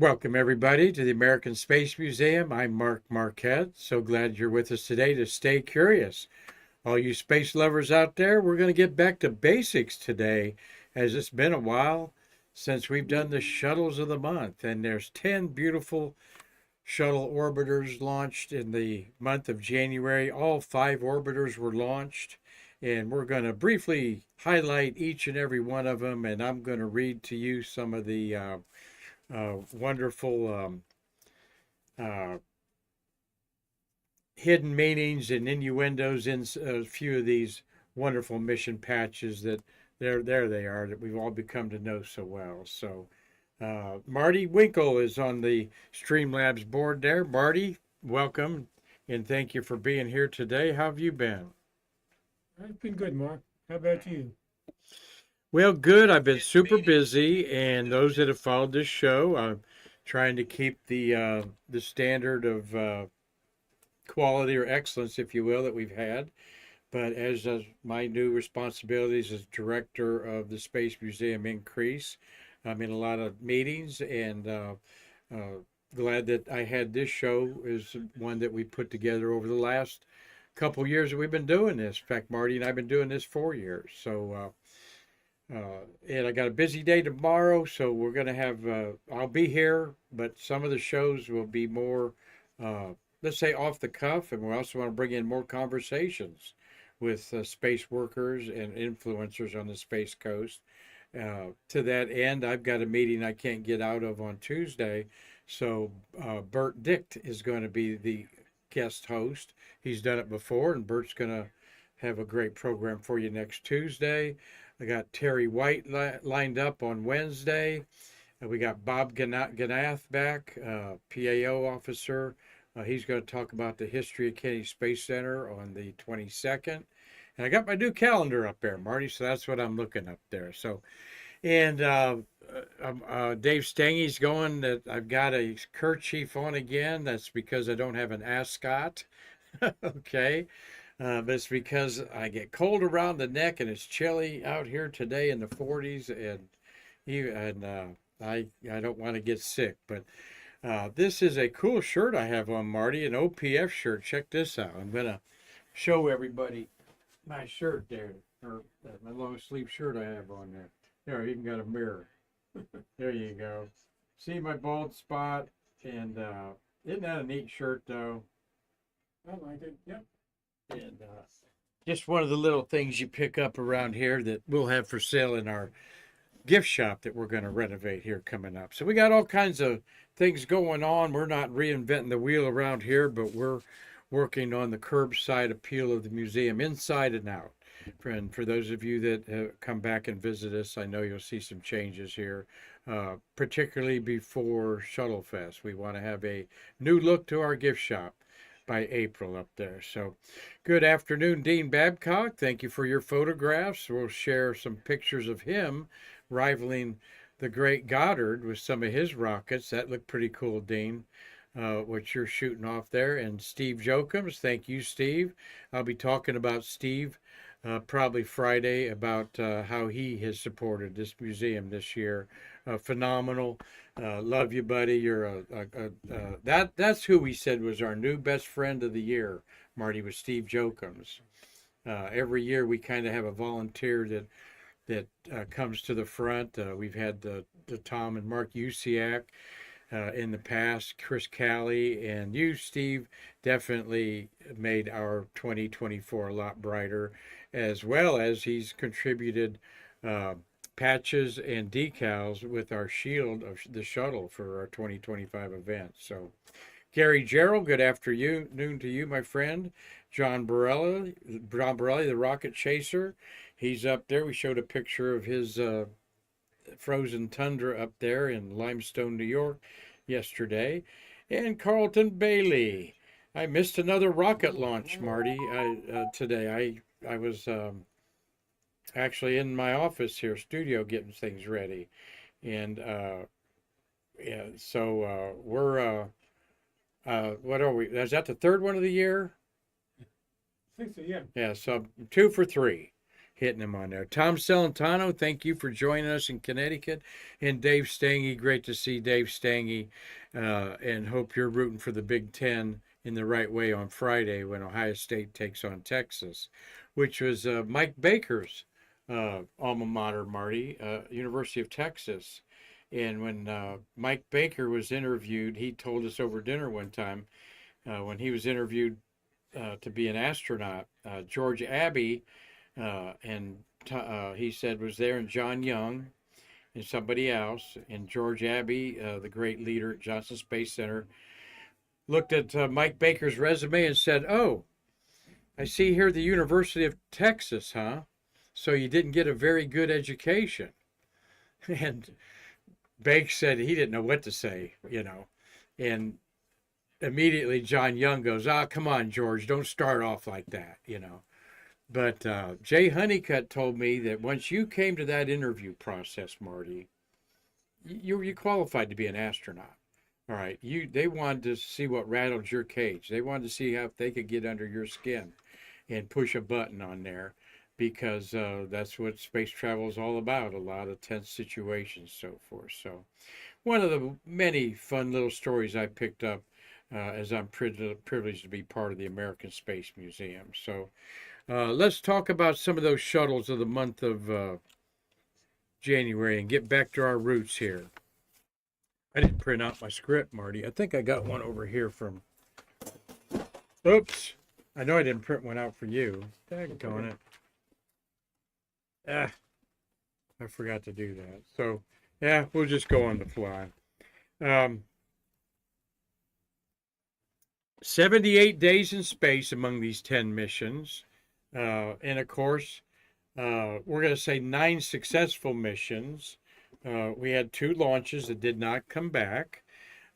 Welcome, everybody, to the American Space Museum. I'm Mark Marquette. So glad you're with us today to stay curious. All you space lovers out there, we're going to get back to basics today, as it's been a while since we've done the shuttles of the month. And there's 10 beautiful shuttle orbiters launched in the month of January. All 5 orbiters were launched. And we're going to briefly highlight each and every one of them. And I'm going to read to you some of the wonderful uh, hidden meanings and innuendos in a few of these wonderful mission patches that there they are that we've all become to know so well. So Marty Winkle is on the Streamlabs board there. Marty, welcome and thank you for being here today. How have you been? I've been good, Mark. How about you? Well, good. I've been super busy, and those that have followed this show, I'm trying to keep the standard of quality or excellence, if you will, that we've had. But as my new responsibilities as director of the Space Museum increase, I'm in a lot of meetings and uh, glad that I had this show is one that we put together over the last couple years that we've been doing this. In fact, Marty and I've been doing this 4 years. And I got a busy day tomorrow, so we're going to have, I'll be here, but some of the shows will be more, uh, let's say, off the cuff. And we also want to bring in more conversations with space workers and influencers on the Space Coast. To that end, I've got a meeting I can't get out of on Tuesday. So Bert Dicht is going to be the guest host. He's done it before, and Bert's going to have a great program for you next Tuesday. I got Terry White lined up on Wednesday. We got Bob Ganath back, PAO officer. He's going to talk about the history of Kennedy Space Center on the 22nd. And I got my new calendar up there, Marty, so that's what I'm looking up there. So, and Dave Stengy's going that I've got a kerchief on again. That's because I don't have an ascot. Okay. But it's because I get cold around the neck and it's chilly out here today in the 40s, and I don't want to get sick. But this is a cool shirt I have on, Marty, an OPF shirt. Check this out. I'm gonna show everybody my shirt there, or my long sleeve shirt I have on there. There, you even got a mirror. There you go. See my bald spot, and isn't that a neat shirt though? I like it. Yep. And just one of the little things you pick up around here that we'll have for sale in our gift shop that we're going to renovate here coming up. So we got all kinds of things going on. We're not reinventing the wheel around here, but we're working on the curbside appeal of the museum inside and out. And for those of you that come back and visit us, I know you'll see some changes here, particularly before Shuttle Fest. We want to have a new look to our gift shop by April up there. So good afternoon, Dean Babcock. Thank you for your photographs. We'll share some pictures of him rivaling the great Goddard with some of his rockets. That looked pretty cool, Dean, what you're shooting off there. And Steve Jokums, thank you, Steve. I'll be talking about Steve probably Friday about how he has supported this museum this year. Phenomenal. Love you, buddy. You're that's who we said was our new best friend of the year, Marty, was Steve Jokums. Every year we kind of have a volunteer that comes to the front. We've had the Tom and Mark Usiak in the past, Chris Callie, and you, Steve, definitely made our 2024 a lot brighter, as well as he's contributed patches and decals with our shield of the shuttle for our 2025 event. So, Gary Gerald, good afternoon to you, my friend. John Borelli, the rocket chaser, he's up there. We showed a picture of his frozen tundra up there in Limestone, New York yesterday. And Carlton Bailey. I missed another rocket launch, Marty, today. I was actually in my office here, studio, getting things ready. And yeah, so what are we? Is that the third one of the year? I think so, yeah. Yeah, so 2 for 3 hitting them on there. Tom Celentano, thank you for joining us in Connecticut. And Dave Stange, great to see Dave Stange, and hope you're rooting for the Big Ten in the right way on Friday when Ohio State takes on Texas, which was Mike Baker's alma mater, Marty, University of Texas. And when Mike Baker was interviewed, he told us over dinner one time when he was interviewed to be an astronaut, George Abbey, and he said was there, and John Young and somebody else, and George Abbey, the great leader at Johnson Space Center, looked at Mike Baker's resume and said, "Oh, I see here the University of Texas, huh? So you didn't get a very good education." And Bake said he didn't know what to say, and immediately John Young goes, come on, George, don't start off like that. But Jay Honeycutt told me that once you came to that interview process, Marty, you qualified to be an astronaut. All right, they wanted to see what rattled your cage. They wanted to see how they could get under your skin and push a button on there, because that's what space travel is all about, a lot of tense situations, so forth. So one of the many fun little stories I picked up as I'm privileged to be part of the American Space Museum. So let's talk about some of those shuttles of the month of January and get back to our roots here. I didn't print out my script, Marty. I think I got one over here from... Oops. I know I didn't print one out for you. Daggone it. I forgot to do that. So, yeah, we'll just go on the fly. 78 days in space among these 10 missions. And of course, we're going to say 9 successful missions. We had 2 launches that did not come back.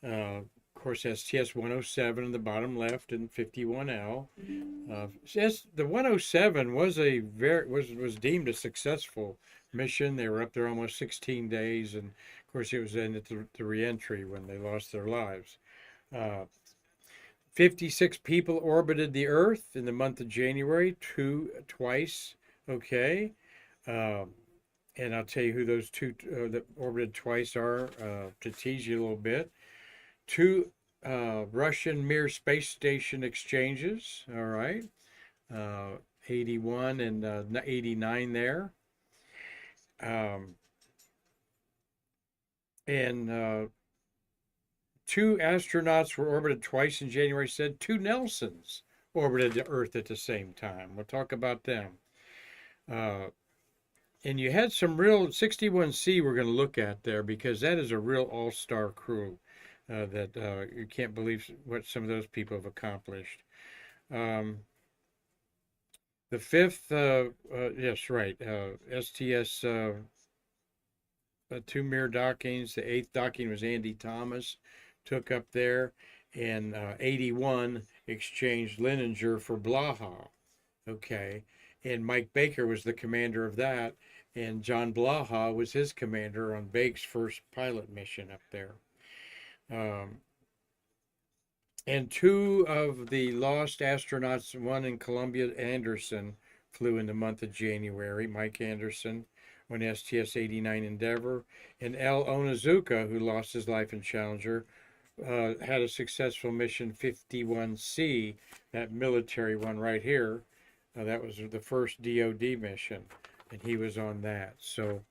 Of course, STS-107 in the bottom left and 51L. The 107 was deemed a successful mission. They were up there almost 16 days, and of course, it was in the reentry when they lost their lives. 56 people orbited the Earth in the month of January, twice. Okay. And I'll tell you who those 2 that orbited twice are to tease you a little bit. 2 Russian Mir space station exchanges. All right. 81 and 89 there. And 2 astronauts were orbited twice in January, said 2 Nelsons orbited the Earth at the same time. We'll talk about them. And you had some real 61C we're going to look at there, because that is a real all-star crew that you can't believe what some of those people have accomplished. The 5th, yes, right, STS 2 Mir dockings. The 8th docking was Andy Thomas, took up there, and 81 exchanged Leninger for Blaha. Okay, and Mike Baker was the commander of that, and John Blaha was his commander on Bake's first pilot mission up there. And 2 of the lost astronauts, one in Columbia, Anderson, flew in the month of January. Mike Anderson on STS-89 Endeavour, and L. Onizuka, who lost his life in Challenger, had a successful mission 51C, that military one right here. That was the first DoD mission, and he was on that. So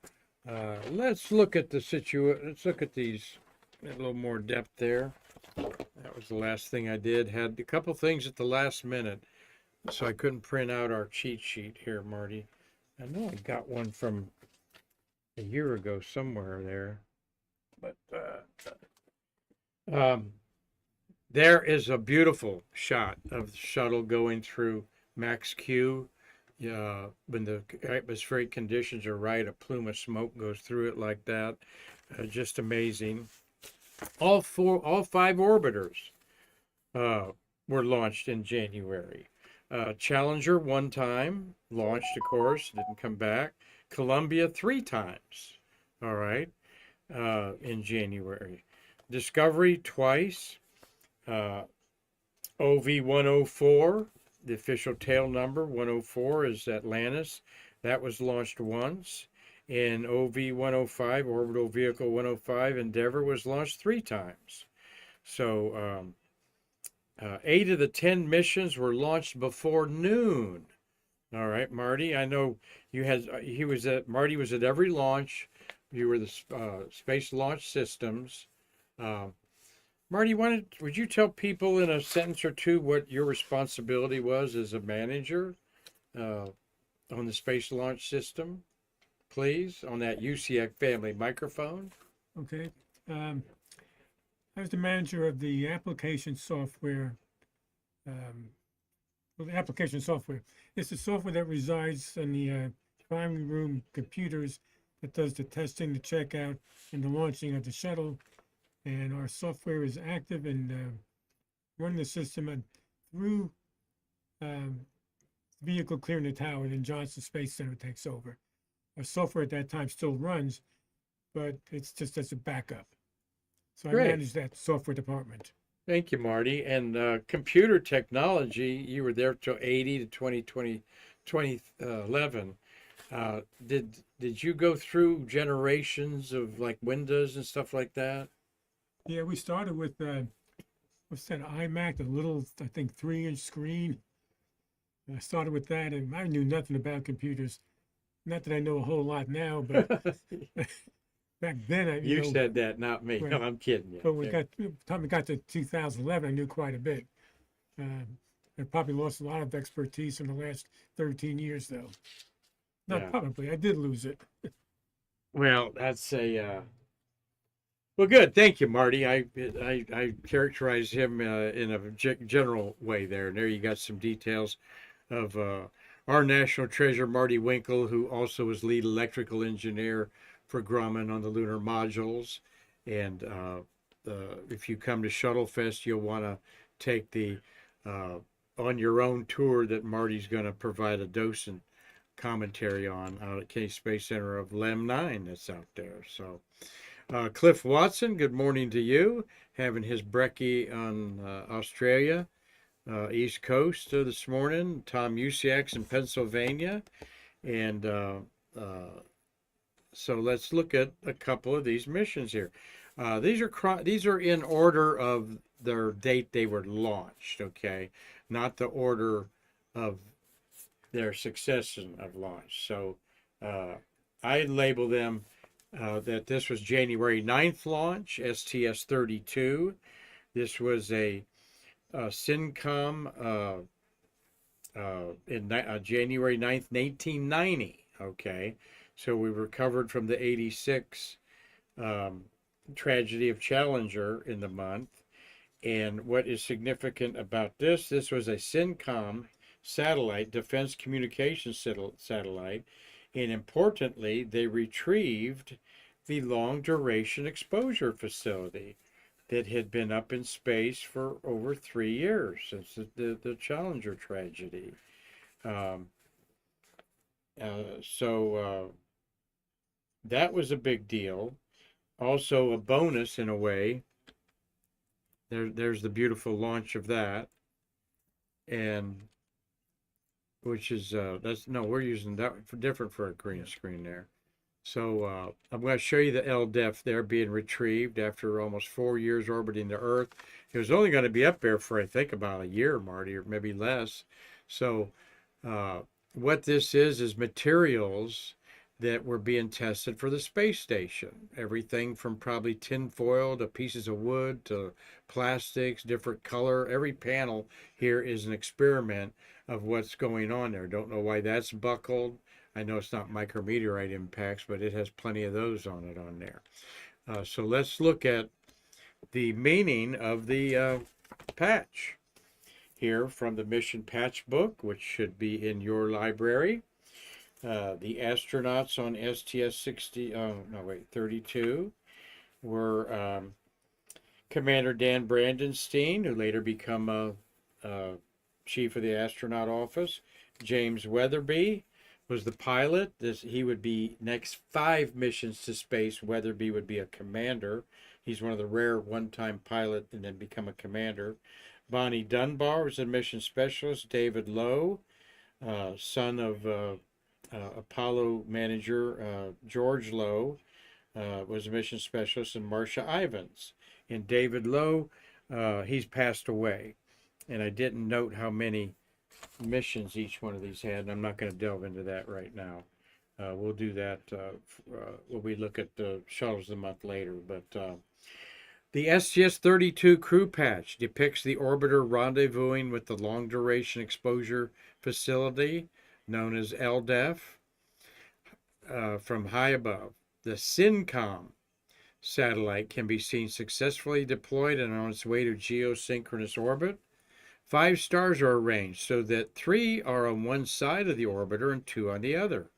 let's look at let's look at these in a little more depth there. That was the last thing I did. Had a couple things at the last minute, so I couldn't print out our cheat sheet here, Marty. I know I got one from a year ago somewhere there, but there is a beautiful shot of the shuttle going through Max Q. When the atmospheric conditions are right, a plume of smoke goes through it like that. Just amazing. All 5 orbiters were launched in January. Challenger 1 time, launched, of course, didn't come back. Columbia 3 times, all right, in January. Discovery twice. OV-104, the official tail number, 104 is Atlantis. That was launched once. And OV-105, Orbital Vehicle 105, Endeavour was launched 3 times. So 8 of the 10 missions were launched before noon. All right, Marty. I know Marty was at every launch. You were the Space Launch Systems. Uh, Marty, would you tell people in a sentence or two what your responsibility was as a manager uh, on the Space Launch System, please, on that UCX family microphone? Okay. I was the manager of the application software. Well, the application software. It's the software that resides in the primary room computers that does the testing, the checkout, and the launching of the shuttle. And our software is active and running the system through vehicle clearing the tower. Then Johnson Space Center takes over. Our software at that time still runs, but it's just as a backup. So I Great. manage that software department. Thank you, Marty. And computer technology, you were there till 80 to 2011. Did you go through generations of like Windows and stuff like that? Yeah, we started with what's that iMac, the little, I think, 3-inch screen. I started with that, and I knew nothing about computers. Not that I know a whole lot now, but back then, You said that, not me. Right. No, I'm kidding you. But by the time we got to 2011, I knew quite a bit. I probably lost a lot of expertise in the last 13 years, though. Not Yeah. probably, I did lose it. Well, that's well, good. Thank you, Marty. I characterized him in a general way there, and there you got some details of our national treasure, Marty Winkle, who also was lead electrical engineer for Grumman on the lunar modules. And if you come to Shuttle Fest, you'll want to take the on your own tour that Marty's going to provide a docent commentary on out at K Space Center of LEM 9 that's out there. So Cliff Watson, good morning to you. Having his brekkie on Australia, East Coast this morning. Tom Usiaks in Pennsylvania. And so let's look at a couple of these missions here. These are in order of their date they were launched, okay? Not the order of their succession of launch. So I label them that this was January 9th launch, STS-32. This was a SYNCOM in January 9th, 1990. Okay, so we recovered from the 86 tragedy of Challenger in the month. And what is significant about this was a SYNCOM satellite, defense communications satellite. And importantly, they retrieved the long duration exposure facility that had been up in space for over 3 years since the Challenger tragedy. So that was a big deal. Also a bonus in a way. There's the beautiful launch of that. And which is we're using that different for a green screen there. So I'm going to show you the LDEF there being retrieved after almost 4 years orbiting the Earth. It was only going to be up there for, I think, about a year, Marty, or maybe less. So what this is materials that were being tested for the space station. Everything from probably tin foil to pieces of wood to plastics, different color. Every panel here is an experiment of what's going on there. Don't know why that's buckled. I know it's not micrometeorite impacts, but it has plenty of those on it on there. So let's look at the meaning of the patch here from the mission patch book, which should be in your library. The astronauts on STS-32 were Commander Dan Brandenstein, who later became chief of the astronaut office. James Weatherby was the pilot. He would be next 5 missions to space. Weatherby would be a commander. He's one of the rare one-time pilot and then become a commander. Bonnie Dunbar was a mission specialist. David Lowe, son of Apollo manager George Lowe was a mission specialist, and Marcia Ivins. And David Lowe, he's passed away. And I didn't note how many missions each one of these had, and I'm not going to delve into that right now. We'll do that when we look at the shuttles a month later. But the STS-32 crew patch depicts the orbiter rendezvousing with the Long Duration Exposure Facility, known as LDEF, from high above. The SYNCOM satellite can be seen successfully deployed and on its way to geosynchronous orbit. 5 stars are arranged so that 3 are on one side of the orbiter and 2 on the other.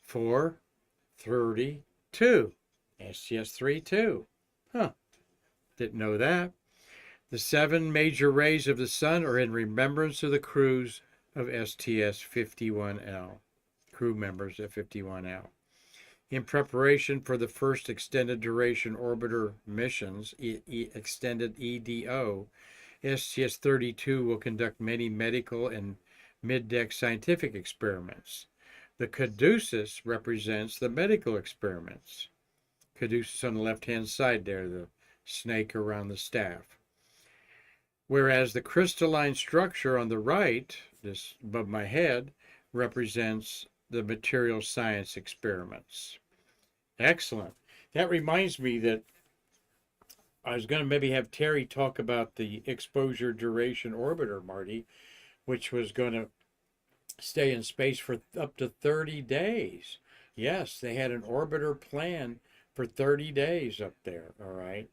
432. STS-32. Huh. Didn't know that. The 7 major rays of the sun are in remembrance of the crews of STS-51L. Crew members of 51L. In preparation for the first extended duration orbiter missions, extended EDO, STS-32 will conduct many medical and mid-deck scientific experiments. The caduceus represents the medical experiments. Caduceus on the left-hand side there, the snake around the staff. Whereas the crystalline structure on the right, this above my head, represents the material science experiments. Excellent. That reminds me that I was going to maybe have Terry talk about the exposure duration orbiter, Marty, which was going to stay in space for up to 30 days. Yes, they had an orbiter plan for 30 days up there, all right?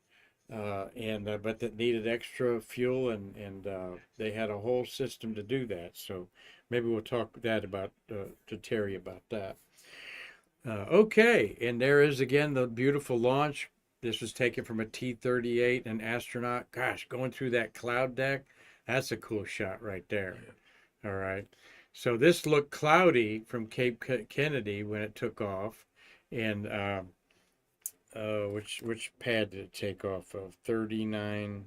But that needed extra fuel, and they had a whole system to do that. So maybe we'll talk to Terry about that. Okay, and there is again the beautiful launch. This was taken from a T-38, an astronaut. Gosh, going through that cloud deck, that's a cool shot right there. All right. So this looked cloudy from Cape Kennedy when it took off. And which pad did it take off of? 39.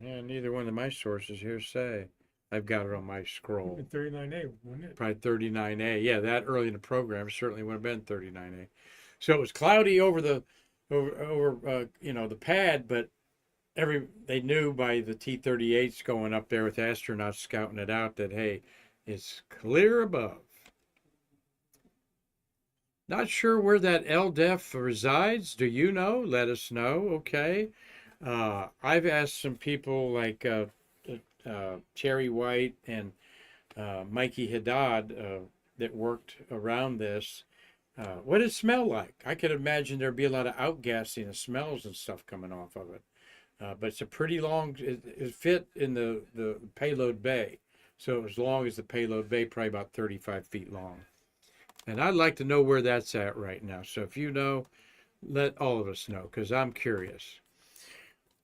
Yeah, neither one of my sources here say. I've got it on my scroll. 39A, wasn't it? Probably 39A. Yeah, that early in the program certainly would have been 39A. So it was cloudy over the the pad, but they knew by the T-38s going up there with astronauts scouting it out that, hey, it's clear above. Not sure where that LDEF resides. Do you know? Let us know. Okay. I've asked some people like Terry White and Mikey Haddad that worked around this. What did it smell like? I could imagine there'd be a lot of outgassing and smells and stuff coming off of it. But it's a pretty long, it fit in the payload bay. So it was as long as the payload bay, probably about 35 feet long. And I'd like to know where that's at right now. So if you know, let all of us know, because I'm curious.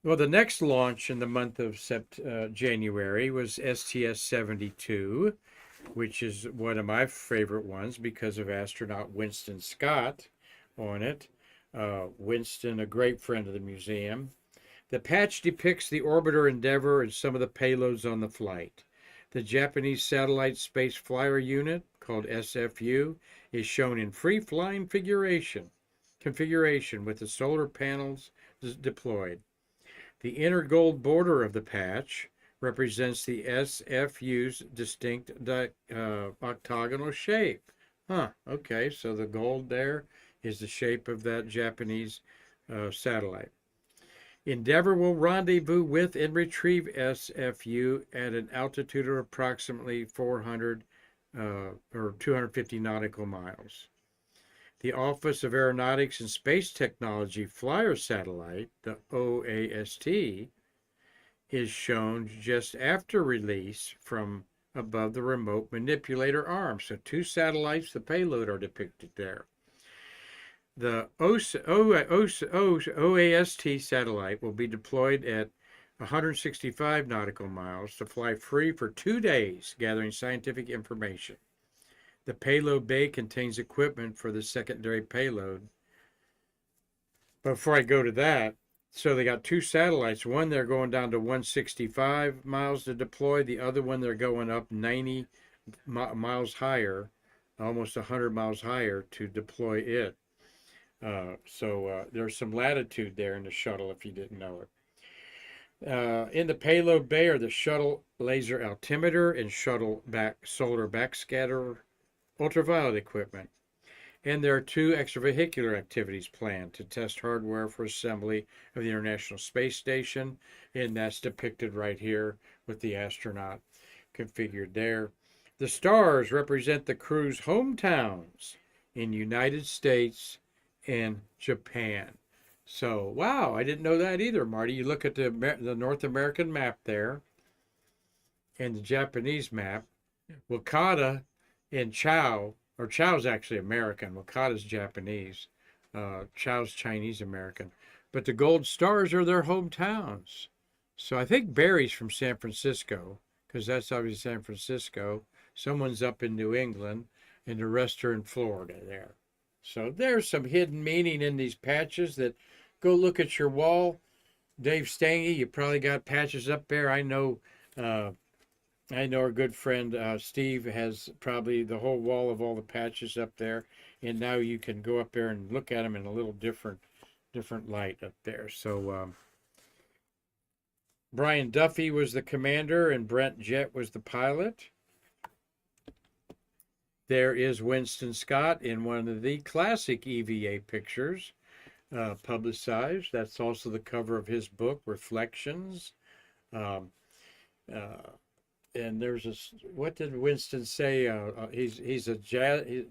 Well, the next launch in the month of January was STS-72, which is one of my favorite ones because of astronaut Winston Scott on it. Winston, a great friend of the museum. The patch depicts the orbiter Endeavour and some of the payloads on the flight. The Japanese Satellite Space Flyer Unit, called SFU, is shown in free-flying configuration with the solar panels deployed. The inner gold border of the patch represents the SFU's distinct octagonal shape. Okay, so the gold there is the shape of that Japanese satellite. Endeavour will rendezvous with and retrieve SFU at an altitude of approximately 400 or 250 nautical miles. The Office of Aeronautics and Space Technology Flyer Satellite, the OAST, is shown just after release from above the remote manipulator arm. So 2 satellites, the payload, are depicted there. The OAST satellite will be deployed at 165 nautical miles to fly free for 2 days, gathering scientific information. The payload bay contains equipment for the secondary payload. But before I go to that, so they got 2 satellites. One, they're going down to 165 miles to deploy. The other one, they're going up 90 miles higher, almost 100 miles higher to deploy it. So there's some latitude there in the shuttle if you didn't know it. In the payload bay are the shuttle laser altimeter and shuttle solar backscatter ultraviolet equipment. And there are 2 extravehicular activities planned to test hardware for assembly of the International Space Station, and that's depicted right here with the astronaut configured there. The stars represent the crew's hometowns in United States and Japan. So, wow, I didn't know that either, Marty. You look at the North American map there and the Japanese map. Wakata and Chao, or Chao's actually American, Wakata's Japanese, Chao's Chinese American. But the gold stars are their hometowns. So I think Barry's from San Francisco, because that's obviously San Francisco. Someone's up in New England, and the rest are in Florida there. So there's some hidden meaning in these patches that go look at your wall. Dave Stange, you probably got patches up there. I know our good friend Steve has probably the whole wall of all the patches up there, and now you can go up there and look at them in a little different light up there. So Brian Duffy was the commander, and Brent Jett was the pilot. There is Winston Scott in one of the classic EVA pictures publicized. That's also the cover of his book, Reflections. And there's what did Winston say? He's a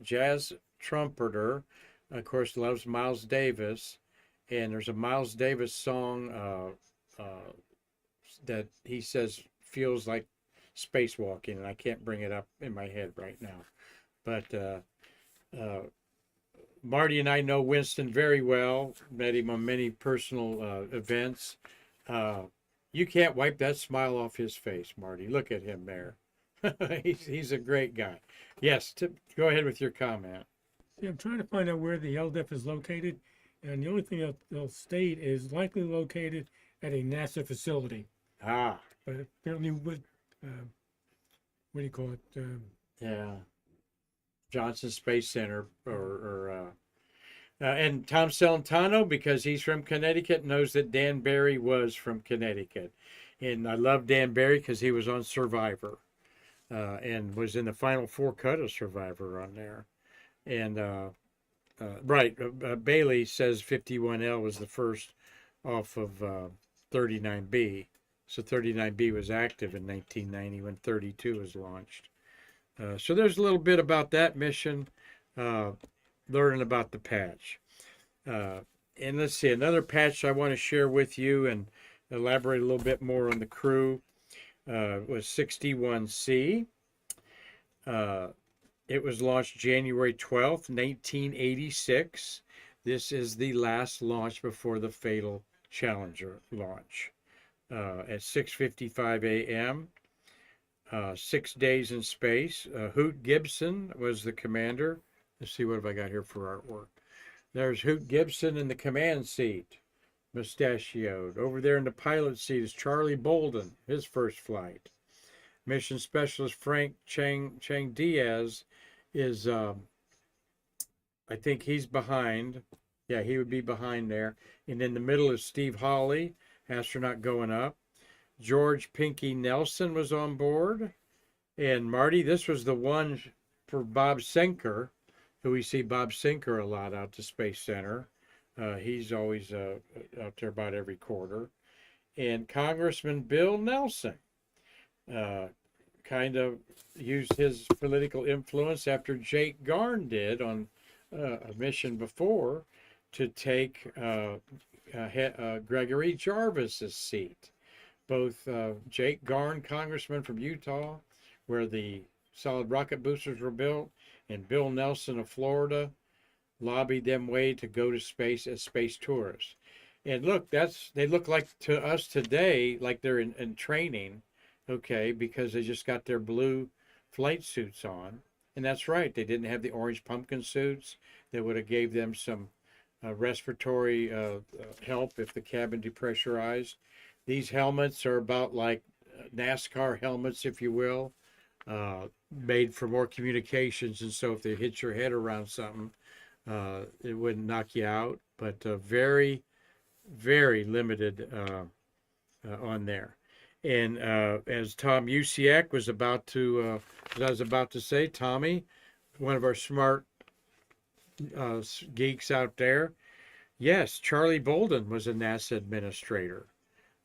jazz trumpeter, of course, loves Miles Davis. And there's a Miles Davis song that he says feels like spacewalking, and I can't bring it up in my head right now. But Marty and I know Winston very well, met him on many personal events. You can't wipe that smile off his face, Marty. Look at him there. he's a great guy. Yes, go ahead with your comment. Yeah, I'm trying to find out where the LDEF is located, and the only thing they'll state is likely located at a NASA facility. Ah. But apparently, what do you call it? Yeah. Johnson Space Center, and Tom Celentano, because he's from Connecticut, knows that Dan Barry was from Connecticut. And I love Dan Barry because he was on Survivor and was in the final 4 cut of Survivor on there. And Bailey says 51L was the first off of 39B. So 39B was active in 1990 when 32 was launched. So there's a little bit about that mission, learning about the patch. And let's see, another patch I want to share with you and elaborate a little bit more on the crew was 61C. It was launched January 12th, 1986. This is the last launch before the fatal Challenger launch at 6:55 a.m. 6 days in space. Hoot Gibson was the commander. Let's see, what have I got here for artwork? There's Hoot Gibson in the command seat, mustachioed. Over there in the pilot seat is Charlie Bolden, his first flight. Mission specialist Frank Chang Diaz is, I think he's behind. Yeah, he would be behind there. And in the middle is Steve Hawley, astronaut going up. George Pinky Nelson was on board. And Marty, this was the one for Bob Sinker, who we see Bob Sinker a lot out to Space Center. He's always out there about every quarter. And Congressman Bill Nelson kind of used his political influence after Jake Garn did on a mission before to take Gregory Jarvis's seat. Both Jake Garn, congressman from Utah, where the solid rocket boosters were built, and Bill Nelson of Florida lobbied them way to go to space as space tourists. And look, they look like to us today like they're in training, okay, because they just got their blue flight suits on. And that's right, they didn't have the orange pumpkin suits that would have gave them some respiratory help if the cabin depressurized. These helmets are about like NASCAR helmets, if you will. made for more communications, and so if they hit your head around something, it wouldn't knock you out. But very, very limited on there. And as Tom Usiak was about to, as I was about to say, Tommy, one of our smart geeks out there, yes, Charlie Bolden was a NASA administrator.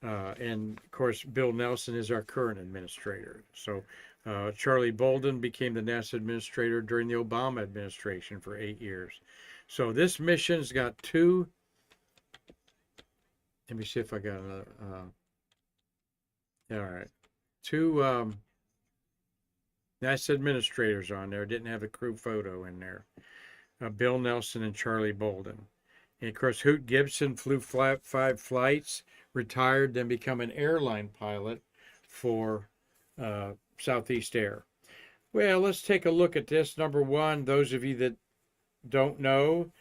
And of course, Bill Nelson is our current administrator. So Charlie Bolden became the NASA administrator during the Obama administration for 8 years. So this mission's got two. Let me see if I got another. All right. Two NASA administrators on there. Didn't have a crew photo in there. Bill Nelson and Charlie Bolden. And of course, Hoot Gibson flew 5 flights, retired, then become an airline pilot for Southeast Air. Well, let's take a look at this. Number one, those of you that don't know,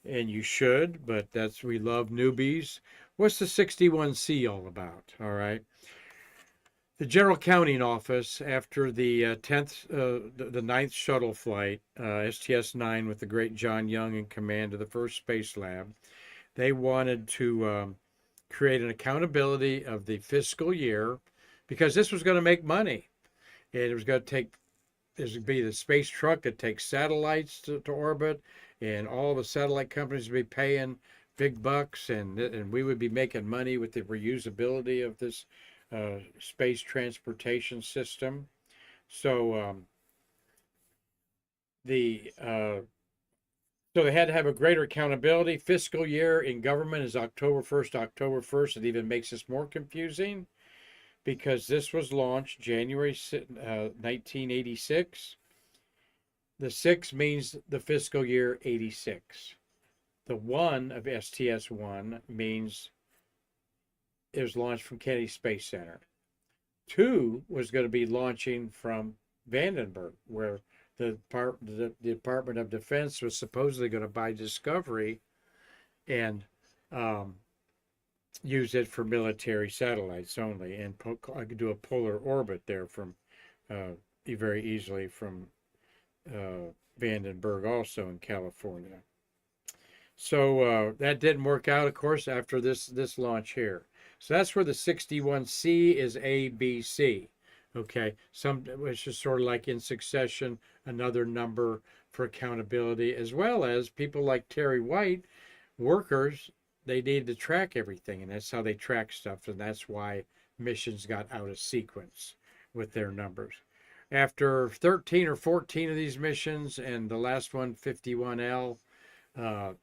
and you should, but we love newbies. What's the 61C all about? All right. The General Counting Office, after the 9th shuttle flight, STS-9 with the great John Young in command of the first space lab, they wanted to create an accountability of the fiscal year, because this was going to make money. And it was going to take, this would be the space truck that takes satellites to orbit, and all the satellite companies would be paying big bucks, and we would be making money with the reusability of this space transportation system. So so they had to have a greater accountability. Fiscal year in government is October 1st, October 1st. It even makes this more confusing because this was launched January 1986. The 6 means the fiscal year 86. The 1 of STS-1 means it was launched from Kennedy Space Center. 2 was going to be launching from Vandenberg, where the Department of Defense was supposedly going to buy Discovery and use it for military satellites only, and I could do a polar orbit there from very easily from Vandenberg, also in California. So that didn't work out, of course, after this launch here. So that's where the 61C is ABC. Okay, it's just sort of like in succession, another number for accountability, as well as people like Terry White, workers, they need to track everything, and that's how they track stuff, and that's why missions got out of sequence with their numbers. After 13 or 14 of these missions, and the last one, 51L,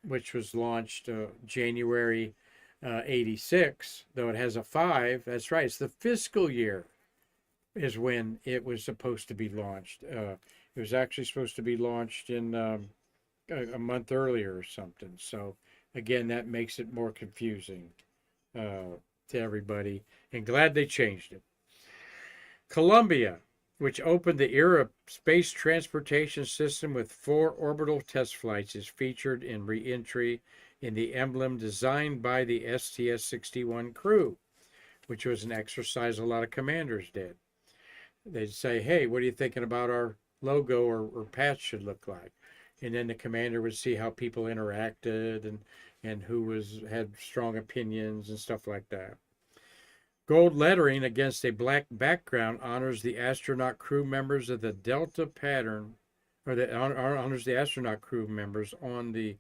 which was launched January 86, though it has a 5, that's right, it's the fiscal year is when it was supposed to be launched. It was actually supposed to be launched in a month earlier or something. So again, that makes it more confusing to everybody, and glad they changed it. Columbia, which opened the era of space transportation system with 4 orbital test flights, is featured in re-entry in the emblem designed by the STS-61 crew, which was an exercise a lot of commanders did. They'd say, hey, what are you thinking about our logo or patch should look like? And then the commander would see how people interacted and who had strong opinions and stuff like that. Gold lettering against a black background honors the astronaut crew members of the Delta pattern, or honors the astronaut crew members on the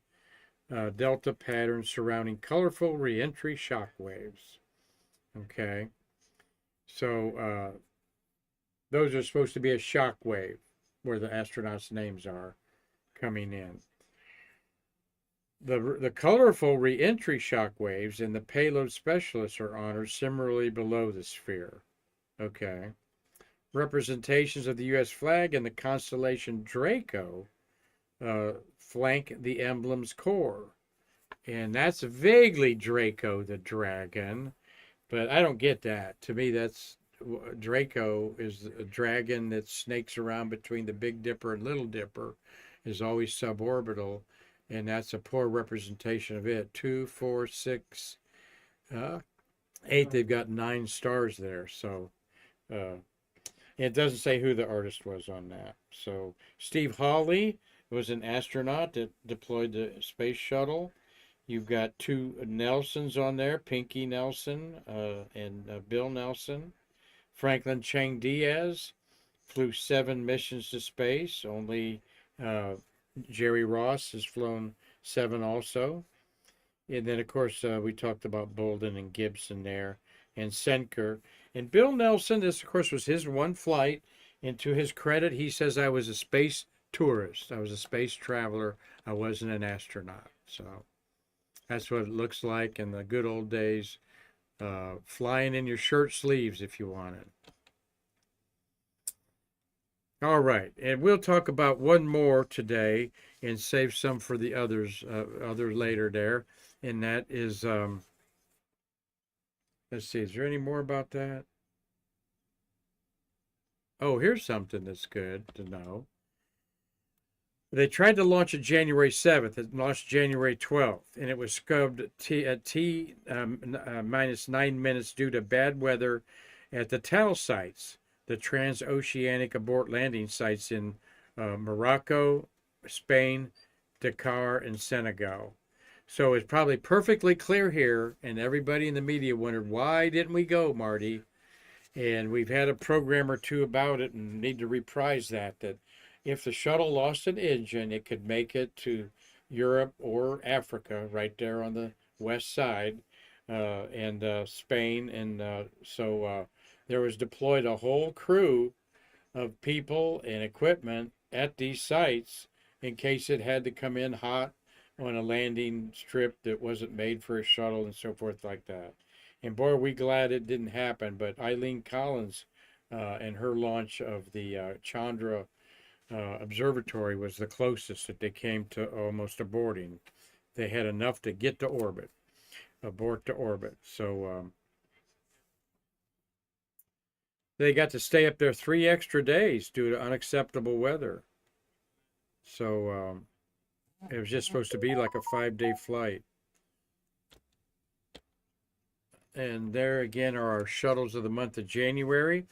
Delta pattern surrounding colorful reentry shock waves. Okay, so those are supposed to be a shock wave where the astronauts' names are coming in. The colorful reentry shock waves and the payload specialists are honored similarly below the sphere. Okay. Representations of the U.S. flag and the constellation Draco flank the emblem's core. And that's vaguely Draco the dragon, but I don't get that. To me, Draco is a dragon that snakes around between the Big Dipper and Little Dipper, is always suborbital, and that's a poor representation of it. 2, 4, 6, 8, they've got 9 stars there. So It doesn't say who the artist was on that. So Steve Hawley was an astronaut that deployed the space shuttle. You've got two Nelsons on there, Pinky Nelson and Bill Nelson. Franklin Chang Diaz flew 7 missions to space. Only uh, Jerry Ross has flown 7 also. And then, of course, we talked about Bolden and Gibson there, and Senker. And Bill Nelson, this, of course, was his one flight. And to his credit, he says, I was a space tourist. I was a space traveler. I wasn't an astronaut. So that's what it looks like in the good old days, flying in your shirt sleeves if you wanted. All right, and we'll talk about one more today and save some for the others, other later there. And that is, let's see, is there any more about that? Oh, here's something that's good to know. They tried to launch it January 7th. It launched January 12th, and it was scrubbed at T minus 9 minutes due to bad weather at the TAL sites, the transoceanic abort landing sites in Morocco, Spain, Dakar, and Senegal. So it's probably perfectly clear here, and everybody in the media wondered, why didn't we go, Marty? And we've had a program or two about it and need to reprise that if the shuttle lost an engine, it could make it to Europe or Africa right there on the west side, and Spain. And so there was deployed a whole crew of people and equipment at these sites in case it had to come in hot on a landing strip that wasn't made for a shuttle and so forth like that. And boy, are we glad it didn't happen. But Eileen Collins and her launch of the Chandra observatory was the closest that they came to almost aborting. They had enough to get to orbit, abort to orbit. So they got to stay up there 3 extra days due to unacceptable weather. So it was just supposed to be like a 5-day flight. And there again are our shuttles of the month of January.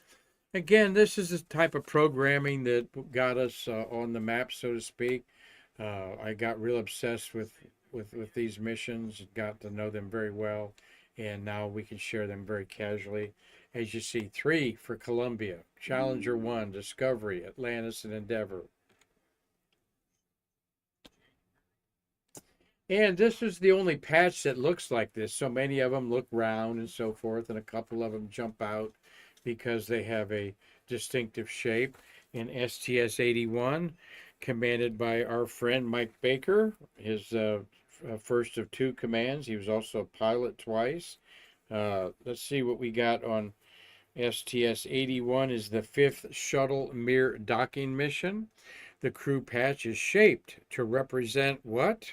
Again, this is the type of programming that got us on the map, so to speak. I got real obsessed with these missions, got to know them very well, and now we can share them very casually. As you see, 3 for Columbia, Challenger 1, Discovery, Atlantis, and Endeavour. And this is the only patch that looks like this. So many of them look round and so forth, and a couple of them jump out because they have a distinctive shape. In STS-81, commanded by our friend Mike Baker, his first of 2 commands. He was also a pilot twice. Let's see what we got on STS-81 is the 5th Shuttle Mir docking mission. The crew patch is shaped to represent what?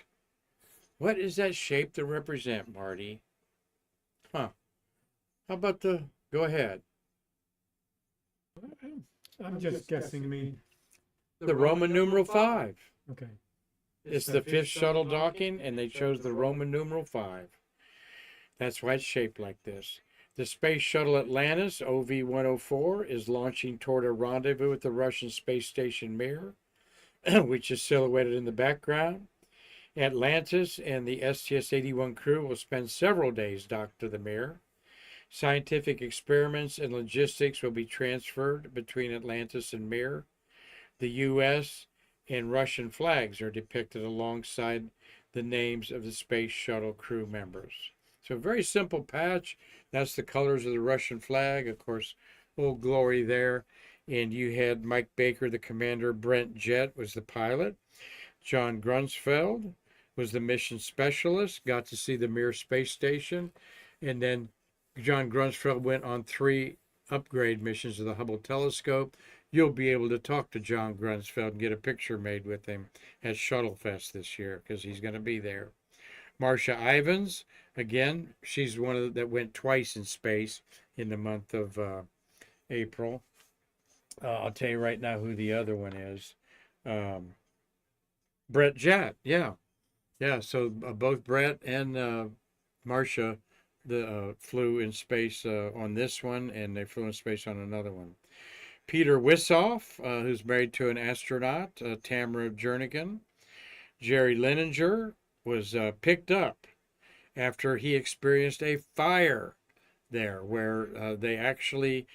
What is that shape to represent, Marty? Huh. How about go ahead. I'm just guessing. I mean, The Roman numeral 5. okay. It's the 5th shuttle docking, and they chose the Roman numeral 5. That's why it's shaped like this. The Space Shuttle Atlantis, OV-104, is launching toward a rendezvous with the Russian space station Mir, which is silhouetted in the background. Atlantis and the STS-81 crew will spend several days docked to the Mir. Scientific experiments and logistics will be transferred between Atlantis and Mir. The U.S. and Russian flags are depicted alongside the names of the space shuttle crew members. So a very simple patch. That's the colors of the Russian flag. Of course, Old Glory there. And you had Mike Baker, the commander. Brent Jett was the pilot. John Grunsfeld was the mission specialist, got to see the Mir space station. And then John Grunsfeld went on 3 upgrade missions of the Hubble telescope. You'll be able to talk to John Grunsfeld and get a picture made with him at Shuttle Fest this year because he's going to be there. Marcia Ivins, again, she's one that went twice in space in the month of April. I'll tell you right now who the other one is. Brett Jett, yeah. So both Brett and Marcia flew in space on this one, and they flew in space on another one. Peter Wissoff, who's married to an astronaut, Tamara Jernigan. Jerry Leninger was picked up after he experienced a fire there, where they actually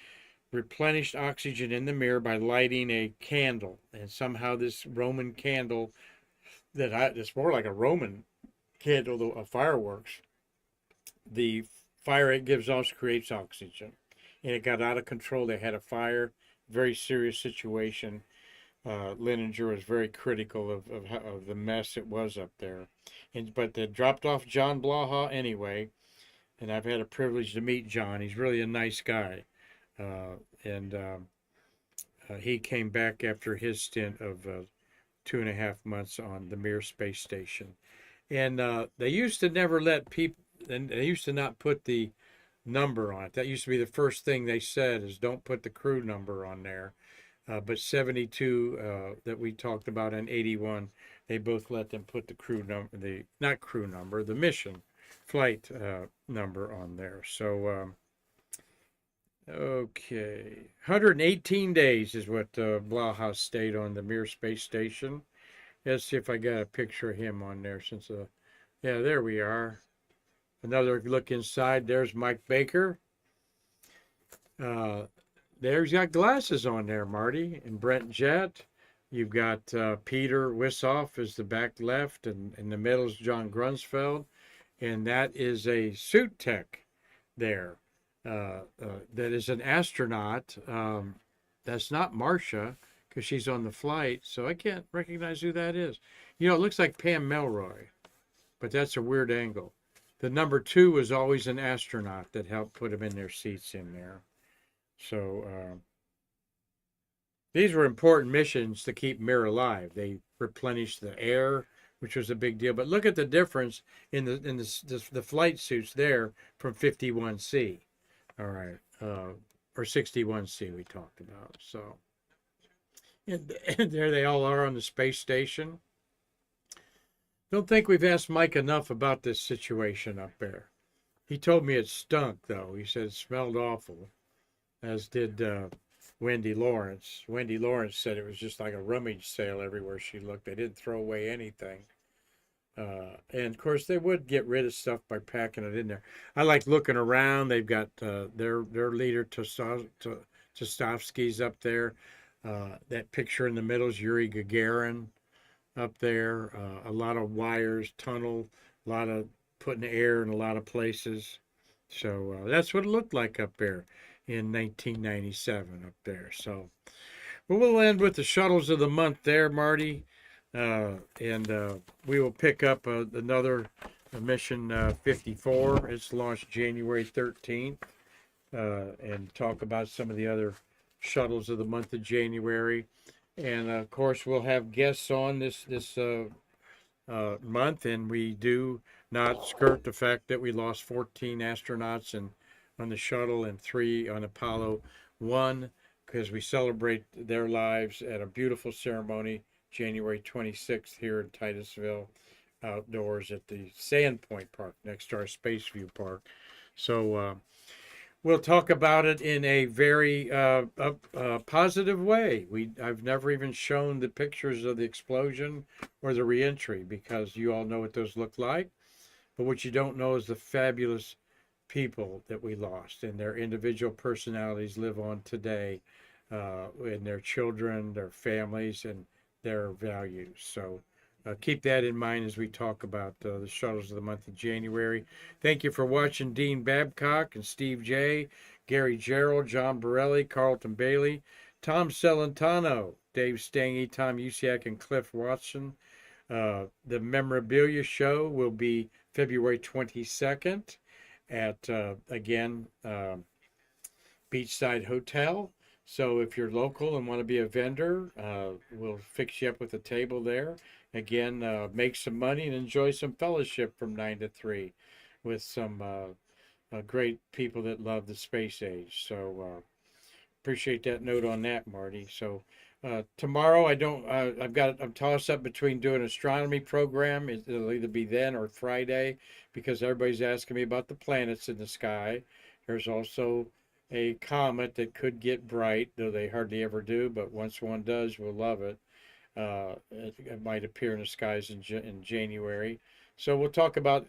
replenished oxygen in the mirror by lighting a candle. And somehow this Roman candle it's more like a Roman candle of fireworks. The fire it gives off creates oxygen. And it got out of control. They had a fire, very serious situation. Leninger was very critical of the mess it was up there. But they dropped off John Blaha anyway. And I've had a privilege to meet John. He's really a nice guy. And he came back after his stint of 2.5 months on the Mir space station. And they used to never let people, and they used to not put the number on it. That used to be the first thing they said is don't put the crew number on there. But 72 that we talked about and 81, they both let them put the crew number, the mission flight number on there. So, okay, 118 days is what Blaha stayed on the Mir space station. Let's see if I got a picture of him on there since, yeah, there we are. Another look inside. There's Mike Baker. There's got glasses on there, Marty, and Brent Jett. You've got Peter Wissoff is the back left, and in the middle is John Grunsfeld, and that is a suit tech there. That is an astronaut. That's not Marcia because she's on the flight, so I can't recognize who that is. You know, it looks like Pam Melroy, but that's a weird angle. The number 2 was always an astronaut that helped put them in their seats in there. So these were important missions to keep Mir alive. They replenished the air, which was a big deal. But look at the difference in the flight suits there from 51C. All right, or 61C we talked about. So, and there they all are on the space station. Don't think we've asked Mike enough about this situation up there. He told me it stunk, though. He said it smelled awful, as did Wendy Lawrence. Wendy Lawrence said it was just like a rummage sale everywhere she looked. They didn't throw away anything. And of course, they would get rid of stuff by packing it in there. I like looking around. They've got their leader, Tostovsky's up there. That picture in the middle is Yuri Gagarin up there. A lot of wires, tunnel, a lot of putting air in a lot of places. So that's what it looked like up there in 1997 up there. So well, we'll end with the shuttles of the month there, Marty. And we will pick up another mission 54. It's launched January 13th, and talk about some of the other shuttles of the month of January. And of course, we'll have guests on this month, and we do not skirt the fact that we lost 14 astronauts on the shuttle and 3 on Apollo 1, because we celebrate their lives at a beautiful ceremony January 26th here in Titusville, outdoors at the Sandpoint Park next to our Spaceview Park. So we'll talk about it in a very positive way. I've never even shown the pictures of the explosion or the reentry because you all know what those look like. But what you don't know is the fabulous people that we lost, and their individual personalities live on today, and their children, their families, and their values. So keep that in mind as we talk about the shuttles of the month of January. Thank you for watching. Dean Babcock and Steve J., Gary Gerald, John Borelli, Carlton Bailey, Tom Celentano, Dave Stange, Tom Usiak, and Cliff Watson. The memorabilia show will be February 22nd at, again, Beachside Hotel. So if you're local and want to be a vendor, we'll fix you up with a table there. Again, make some money and enjoy some fellowship from 9 to 3 with some great people that love the space age. So appreciate that note on that, Marty. So tomorrow I'm tossed up between doing an astronomy program. It'll either be then or Friday because everybody's asking me about the planets in the sky. There's also a comet that could get bright, though they hardly ever do, but once one does, we'll love it. It might appear in the skies in January. So we'll talk about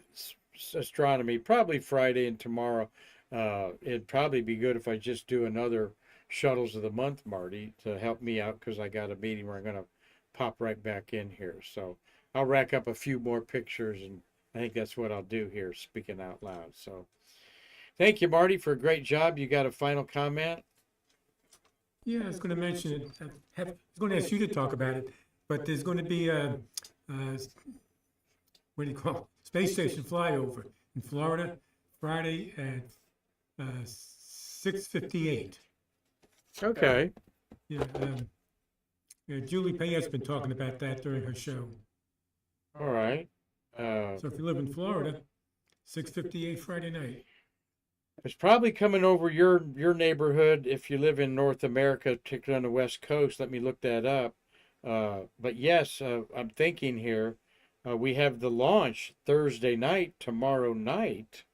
astronomy probably Friday and tomorrow. It'd probably be good if I just do another Shuttles of the Month, Marty, to help me out because I got a meeting where I'm going to pop right back in here. So I'll rack up a few more pictures, and I think that's what I'll do here, speaking out loud. So thank you, Marty, for a great job. You got a final comment? Yeah, I was going to mention it. I was going to ask you to talk about it, but there's going to be what do you call it? Space station flyover in Florida Friday at 6:58. Okay. Yeah, Julie Payette's been talking about that during her show. All right. So if you live in Florida, 6:58 Friday night. It's probably coming over your neighborhood if you live in North America, particularly on the West Coast. Let me look that up. But yes, I'm thinking here. We have the launch Thursday night, tomorrow night.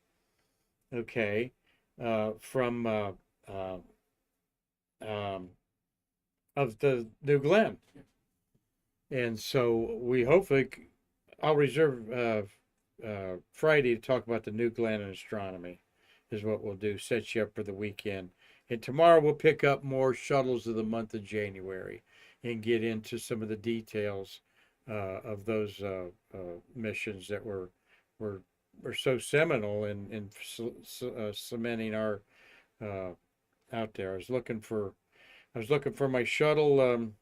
Okay, from of the New Glenn, and so we hopefully I'll reserve Friday to talk about the New Glenn and astronomy. Is what we'll do. Set you up for the weekend. And tomorrow we'll pick up more Shuttles of the month of January and get into some of the details of those missions that were so seminal in cementing our out there. I was looking for my shuttle.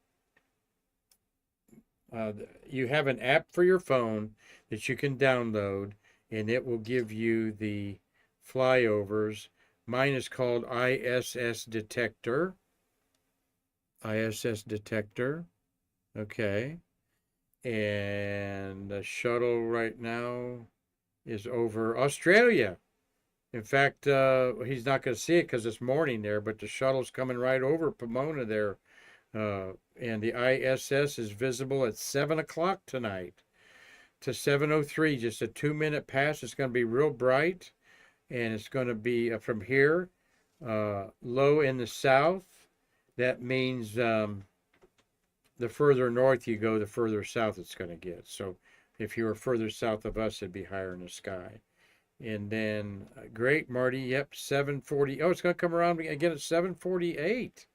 You have an app for your phone that you can download, and it will give you the flyovers. Mine is called ISS Detector. ISS Detector. Okay. And the shuttle right now is over Australia. In fact, he's not going to see it because it's morning there, but the shuttle's coming right over Pomona there. And the ISS is visible at 7 o'clock tonight to 7:03, just a 2-minute pass. It's going to be real bright. And it's going to be from here, low in the south. That means the further north you go, the further south it's going to get. So if you were further south of us, it'd be higher in the sky. And then, great, Marty, yep, 7:40. Oh, it's going to come around again at 7:48.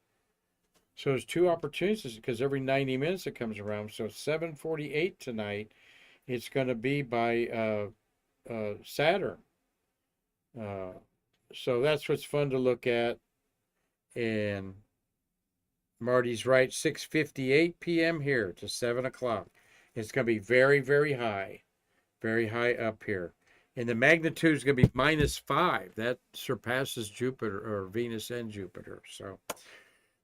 So there's two opportunities because every 90 minutes it comes around. So 7:48 tonight, it's going to be by Saturn. So that's what's fun to look at. And Marty's right, 6:58 p.m. here to 7 o'clock. It's going to be very, very high up here. And the magnitude is going to be -5. That surpasses Jupiter or Venus and Jupiter. So,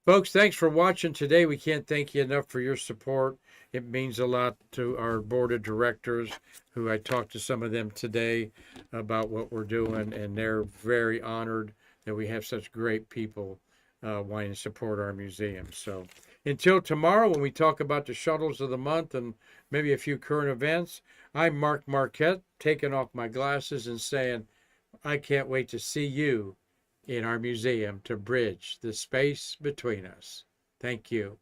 folks, thanks for watching today. We can't thank you enough for your support. It means a lot to our board of directors, who I talked to some of them today about what we're doing, and they're very honored that we have such great people wanting to support our museum. So until tomorrow, when we talk about the shuttles of the month and maybe a few current events, I'm Mark Marquette, taking off my glasses and saying, I can't wait to see you in our museum to bridge the space between us. Thank you.